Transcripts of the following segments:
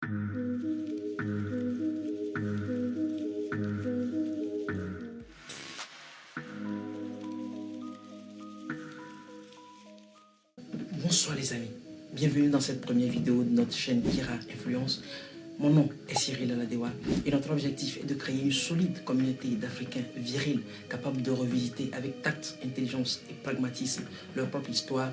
Bonsoir les amis, bienvenue dans cette première vidéo de notre chaîne Kira Influence. Mon nom est Cyril Aladewa et notre objectif est de créer une solide communauté d'Africains virils capables de revisiter avec tact, intelligence et pragmatisme leur propre histoire,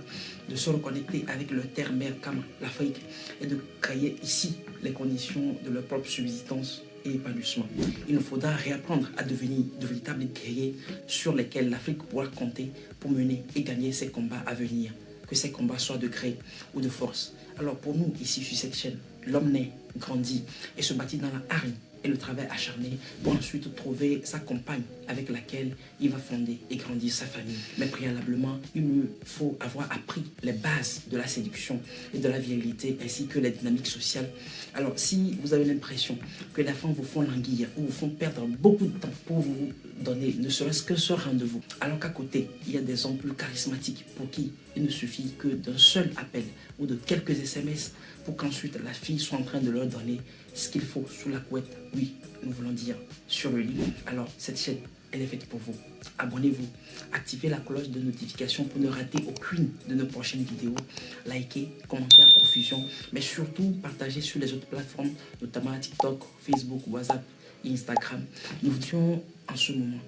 de se reconnecter avec leur terre-mère comme l'Afrique et de créer ici les conditions de leur propre subsistance et épanouissement. Il nous faudra réapprendre à devenir de véritables guerriers sur lesquels l'Afrique pourra compter pour mener et gagner ses combats à venir. Que ces combats soient de gré ou de force. Alors pour nous, ici sur cette chaîne, l'homme naît, grandit et se bâtit dans la hargne et le travail acharné pour ensuite trouver sa compagne avec laquelle il va fonder et grandir sa famille. Mais préalablement, il lui faut avoir appris les bases de la séduction et de la virilité ainsi que les dynamiques sociales. Alors si vous avez l'impression que les femmes vous font languir ou vous font perdre beaucoup de temps pour vous donner ne serait-ce que ce rendez-vous, alors qu'à côté, il y a des hommes plus charismatiques pour qui il ne suffit que d'un seul appel ou de quelques SMS pour qu'ensuite la fille soit en train de leur donner ce qu'il faut sous la couette. Oui, nous voulons dire sur le lit. Alors cette chaîne, elle est faite pour vous. Abonnez-vous, activez la cloche de notification pour ne rater aucune de nos prochaines vidéos. Likez, commentez à profusion, mais surtout partagez sur les autres plateformes, notamment TikTok, Facebook, WhatsApp et Instagram. Nous voudrions en ce moment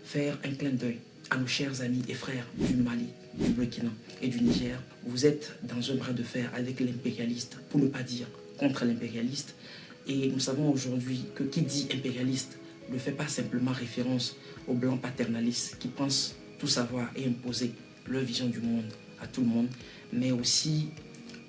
faire un clin d'œil à nos chers amis et frères du Mali, du Burkina et du Niger. Vous êtes dans un bras de fer avec l'impérialiste, pour ne pas dire contre l'impérialiste. Et nous savons aujourd'hui que qui dit impérialiste ne fait pas simplement référence aux blancs paternalistes qui pensent tout savoir et imposer leur vision du monde à tout le monde, mais aussi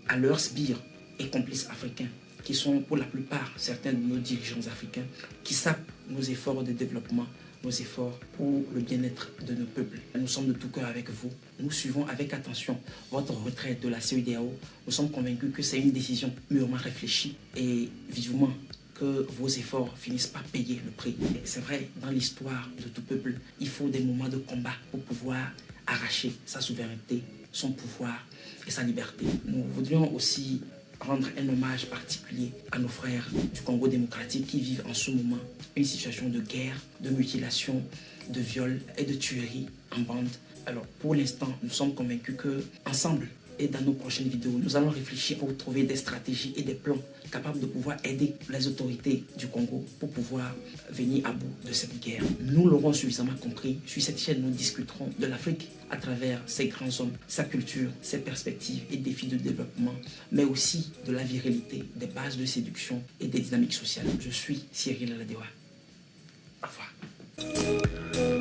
à leurs sbires et complices africains qui sont pour la plupart certains de nos dirigeants africains qui sapent nos efforts de développement, nos efforts pour le bien-être de nos peuples. Nous sommes de tout cœur avec vous. Nous suivons avec attention votre retrait de la CEDEAO. Nous sommes convaincus que c'est une décision mûrement réfléchie et vivement que vos efforts finissent par payer le prix. C'est vrai, dans l'histoire de tout peuple, il faut des moments de combat pour pouvoir arracher sa souveraineté, son pouvoir et sa liberté. Nous voudrions aussi rendre un hommage particulier à nos frères du Congo démocratique qui vivent en ce moment une situation de guerre, de mutilation, de viol et de tuerie en bande. Alors pour l'instant, nous sommes convaincus que ensemble et dans nos prochaines vidéos, nous allons réfléchir pour trouver des stratégies et des plans capables de pouvoir aider les autorités du Congo pour pouvoir venir à bout de cette guerre. Nous l'aurons suffisamment compris. Sur cette chaîne, nous discuterons de l'Afrique à travers ses grands hommes, sa culture, ses perspectives et défis de développement, mais aussi de la virilité, des bases de séduction et des dynamiques sociales. Je suis Cyril Aladewa. Au revoir.